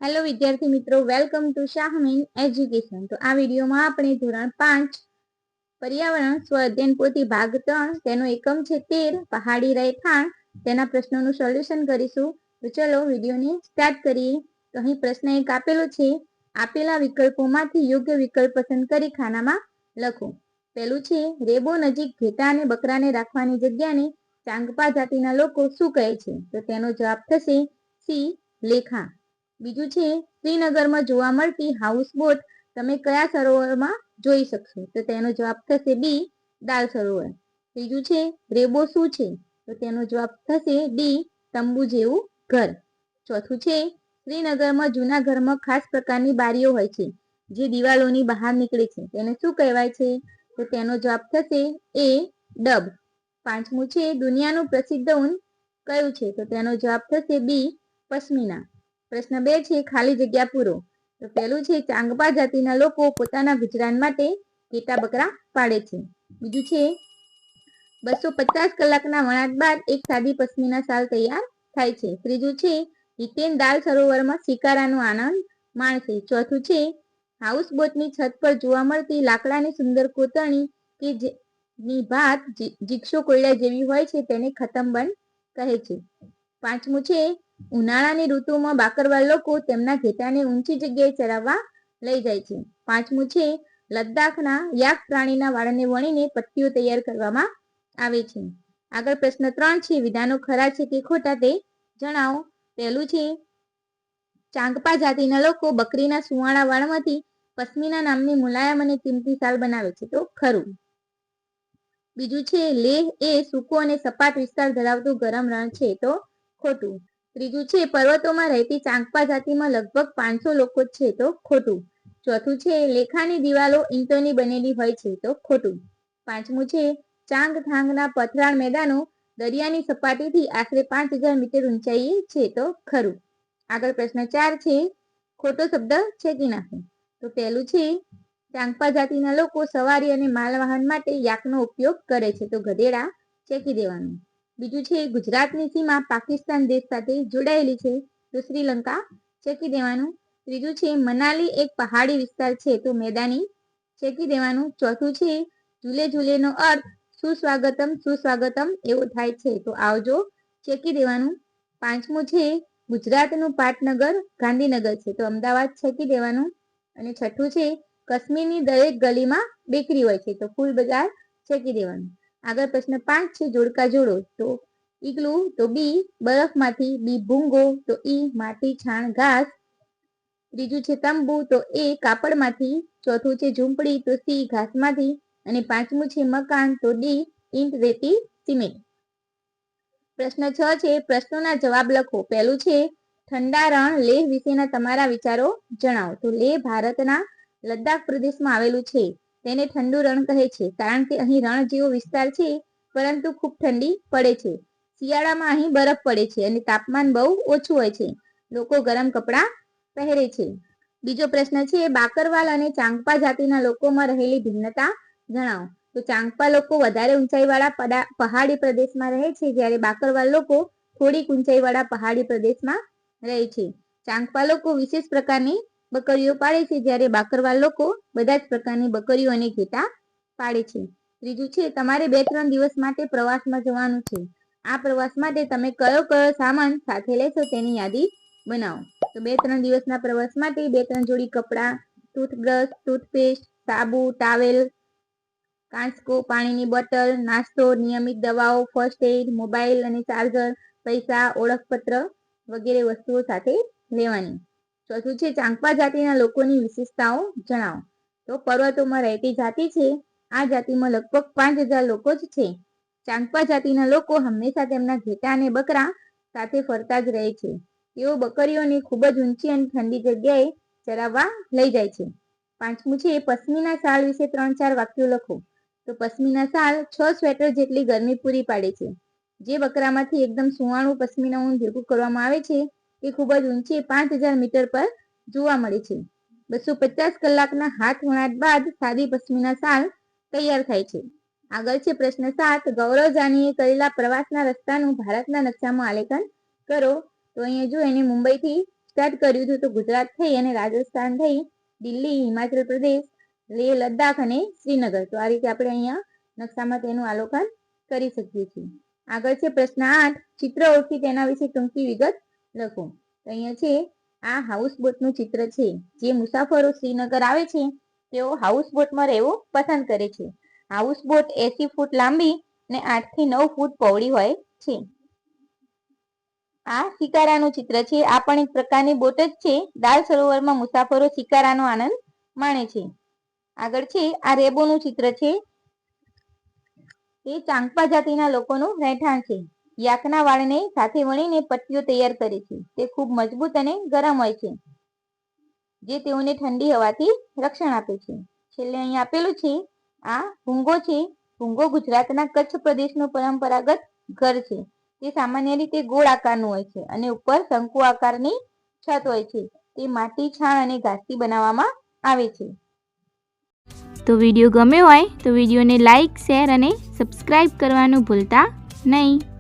Hello વિદ્યાર્થી મિત્રો, welcome to Shahmeen education. તો આ વિડીયોમાં આપણે ધોરણ 5 પર્યાવરણ સ્વ અધ્યયન પોથી ભાગ 3 તેનો એકમ છે 13 પહાડી રહેઠાણ તેના પ્રશ્નોનું સોલ્યુશન કરીશું। તો ચલો વિડીયોને સ્ટાર્ટ કરીએ। તો અહીં પ્રશ્ન એક આપેલો છે, આપેલા વિકલ્પોમાંથી યોગ્ય વિકલ્પ પસંદ કરી ખાનામાં લખો। પહેલું છે, રેબો નજીક ઘેટા અને બકરાને રાખવાની જગ્યાને ચાંગપા જાતિના લોકો શું કહે છે? તો તેનો જવાબ થશે સી, લેખા। બીજું છે, શ્રીનગરમાં જોવા મળતી હાઉસબોટ તમે કયા સરોવરમાં જોઈ શકશો? તો તેનો જવાબ થશે બી, દાલ સરોવર। ત્રીજું છે, રેબો શું છે? તો તેનો જવાબ થશે ડી, તંબુ જેવું ઘર। ચોથું છે, શ્રીનગરમાં જૂના ઘરમાં ખાસ પ્રકારની બારીઓ હોય છે જે દિવાલોની બહાર નીકળે છે, તેને શું કહેવાય છે? તો તેનો જવાબ થશે એ, ડબ। પાંચમું છે, દુનિયાનું પ્રસિદ્ધ ઊન કયું છે? તો તેનો જવાબ થશે બી, પશ્મિના। પ્રશ્ન 2 છે, ખાલી જગ્યા પૂરો। તો પહેલું છે, ચાંગપા જાતિના લોકો પોતાના ગુજરાન માટે ઘેટા બકરા પાળે છે। બીજું છે, 250 કલાકના વણાટ બાદ એક સાદી પશ્મિના શાલ તૈયાર થાય છે। ત્રીજું છે, હિતેન દાલ સરોવરમાં શિકારાનો આનંદ માણશે। ચોથું છે, હાઉસબોટની છત પર જોવા મળતી લાકડાની સુંદર કોતરણી કે જેની ભાત જીગસો કોયડા જેવી હોય છે તેને ખતમબંધ કહે છે। પાંચમું છે, ઉનાળાની ઋતુમાં બાકરવાલ લોકો તેમના ઘેટાને ઊંચી જગ્યાએ ચરાવવા લઈ જાય છે। પાંચમું છે, લદ્દાખના યાક પ્રાણીના વાળને વણીને પટ્ટીઓ તૈયાર કરવામાં આવે છે। આગળ પ્રશ્ન 3 છે, વિધાનો ખરા છે કે ખોટા તે જણાવો। પહેલું છે, ચાંગપા જાતિના લોકો બકરીના સુવાળા વાળમાંથી પશ્મિના નામની મુલાયમ અને કિંમતી શાલ બનાવે છે, તો ખરું। બીજું છે, લેહ એ સૂકો અને સપાટ વિસ્તાર ધરાવતું ગરમ રણ છે, તો ખોટું। ત્રીજું છે, પર્વતોમાં રહેતી ચાંગપા જાતિમાં લગભગ 500 લોકો છે, તો ખોટું। ચોથું છે, લેખાની દિવાલો ઈંટોની બનેલી હોય છે, તો ખોટું। પાંચમું છે, ચાંગથાંગના પથરાળ મેદાનો દરિયાની સપાટીથી આશરે 5000 મીટર ઊંચાઈએ છે, તો ખરું। આગળ પ્રશ્ન 4 છે, ખોટો શબ્દ છેકી નાખો। તો પહેલું છે, ચાંગપા જાતિના લોકો સવારી અને માલવહન માટે યાકનો ઉપયોગ કરે છે, તો ગધેડા છેકી દેવાનું। બીજું છે, ગુજરાતની સીમા પાકિસ્તાન દેશ સાથે જોડાયેલી છે, તો શ્રીલંકા છેકી દેવાનું। ત્રીજું છે, મનાલી એક પહાડી વિસ્તાર છે, તો મેદાની છેકી દેવાનું। ચોથું છે, ઝૂલે ઝૂલેનો અર્થ સુસ્વાગતમ સુસ્વાગતમ એવો થાય છે, તો આવજો છેકી દેવાનું। પાંચમું છે, ગુજરાતનું પાટનગર ગાંધીનગર છે, તો અમદાવાદ છેકી દેવાનું। અને છઠ્ઠું છે, કાશ્મીરની દરેક ગલીમાં બેકરી હોય છે, તો ફૂલ બજાર છેકી દેવાનું। આગળ પ્રશ્ન 5 છે, જોડકા જોડો। તો ઈગલું તો બી, બરફમાંથી બી, ભૂંગો તો ઈ, માટી છાણ ઘાસ। ત્રીજું છે, તંબુ તો એ, કાપડમાંથી। ચોથું છે, ઝૂંપડી તો સી, ઘાસમાંથી। અને પાંચમું છે, મકાન તો ડી, ઈંટ રેતી સિમેન્ટ। પ્રશ્ન 6 છે, પ્રશ્નોના જવાબ લખો। પહેલું છે, ઠંડા રણ લેહ વિશેના તમારા વિચારો જણાવો। તો લેહ ભારતના લદ્દાખ પ્રદેશમાં આવેલું છે, તેને ઠંડુ રણ કહે છે કારણ કે અહીં રણ જેવો વિસ્તાર છે પરંતુ ખૂબ ઠંડી પડે છે। શિયાળામાં અહીં બરફ પડે છે અને તાપમાન બહુ ઓછું હોય છે, લોકો ગરમ કપડાં પહેરે છે। બીજો પ્રશ્ન છે, બાકરવાલ અને ચાંગપા જાતિના લોકોમાં રહેલી ભિન્નતા જણાવો। તો ચાંગપા લોકો વધારે ઊંચાઈવાળા પહાડી પ્રદેશમાં રહે છે, જ્યારે બાકરવાલ લોકો થોડીક ઊંચાઈવાળા પહાડી પ્રદેશમાં રહે છે। ચાંગપા લોકો વિશેષ પ્રકારની બકરીઓ પાળે છે, જ્યારે બાકરવાલ લોકો બધા જ પ્રકારની બકરીઓ અને ઘેટા પાળે છે। ત્રીજું છે, તમારે 2-3 દિવસ માટે પ્રવાસમાં જવાનું છે, આ પ્રવાસ માટે તમે કયો કયો સામાન સાથે લેશો તેની યાદી બનાવો। તો 2-3 દિવસના પ્રવાસ માટે 2-3 જોડી કપડાં, ટૂથબ્રશ, ટૂથપેસ્ટ, સાબુ, ટાવેલ, કાંસકો, પાણીની બોટલ, નાસ્તો, નિયમિત દવાઓ, ફર્સ્ટ એડ, મોબાઈલ અને ચાર્જર, પૈસા, ઓળખપત્ર વગેરે વસ્તુઓ સાથે લેવાની। ચોથું છે, ચાંગપા જાતિના લોકોની વિશેષતાઓ જણાવો। તો પર્વતોમાં રહેતી જાતિ છે, આ જાતિમાં લગભગ 5000 લોકો જ છે। ચાંગપા જાતિના લોકો હંમેશા તેમના ઘેટા અને બકરા સાથે ફરતા જ રહે છે, તેઓ બકરીઓને ખૂબ જ ઊંચી અને ઠંડી જગ્યાએ ચરાવવા લઈ જાય છે। પાંચમું છે, પશ્મિના શાલ વિશે 3-4 વાક્યો લખો। તો પશ્મિના શાલ 6 સ્વેટર જેટલી ગરમી પૂરી પાડે છે। જે બકરામાંથી એકદમ સુવાળું પશ્મિના ઊન ભેગું કરવામાં આવે છે તે ખૂબ જ ઊંચી 5000 મીટર પર જોવા મળે છે। 250 કલાકના હાથ વણાટ બાદ સાદી પશ્મિના શાલ તૈયાર થાય છે। આગળ છે પ્રશ્ન 7, ગૌરવ જાનીએ કરેલા પ્રવાસના રસ્તાનું ભારતના નકશામાં આલેખન કરો। તો અહીંયા જો એને મુંબઈથી સ્ટાર્ટ કર્યું હતું તો ગુજરાત થઈ અને રાજસ્થાન થઈ, દિલ્હી, હિમાચલ પ્રદેશ, લેહ લદ્દાખ અને શ્રીનગર. તો આ રીતે આપણે અહીંયા નકશામાં તેનું અવલોકન કરી શકીએ છીએ. આગળ છે પ્રશ્ન 8, ચિત્ર ઓળખી તેના વિશે ટૂંકી વિગત લખો. તો અહીંયા છે આ હાઉસબોટનું ચિત્ર છે. જે મુસાફરો શ્રીનગર આવે છે તેઓ હાઉસબોટમાં રહેવું પસંદ કરે છે. હાઉસબોટ 80 ફૂટ લાંબી અને 8 થી 9 ફૂટ પહોળી હોય છે. આ શિકારાનું ચિત્ર છે. આ પણ એક પ્રકારની બોટ જ છે. દાલ સરોવરમાં મુસાફરો શિકારાનો આનંદ માણે છે. આગળ છે આ રેબોનું ચિત્ર છે. તે ચાંગપા જાતિના લોકોનું રહેઠાણ છે. યાકના વાળને સાથે વણીને પટ્ટીઓ તૈયાર કરે છે. તે ખૂબ મજબૂત અને ગરમ હોય છે, જે તેઓને ઠંડી હવાથી રક્ષણ આપે છે. છેલ્લે અહીં આપેલું છે આ ભૂંગો છે. ભૂંગો ગુજરાતના કચ્છ પ્રદેશનું પરંપરાગત ઘર છે. તે સામાન્ય રીતે ગોળ આકારનું હોય છે અને ઉપર શંકુ આકારની છત હોય છે. તે માટી, છાણ અને ઘાસથી બનાવવામાં આવે છે. તો વિડીયો ગમ્યો હોય તો વિડીયોને લાઇક, શેર અને સબસ્ક્રાઇબ કરવાનું ભૂલતા નહીં.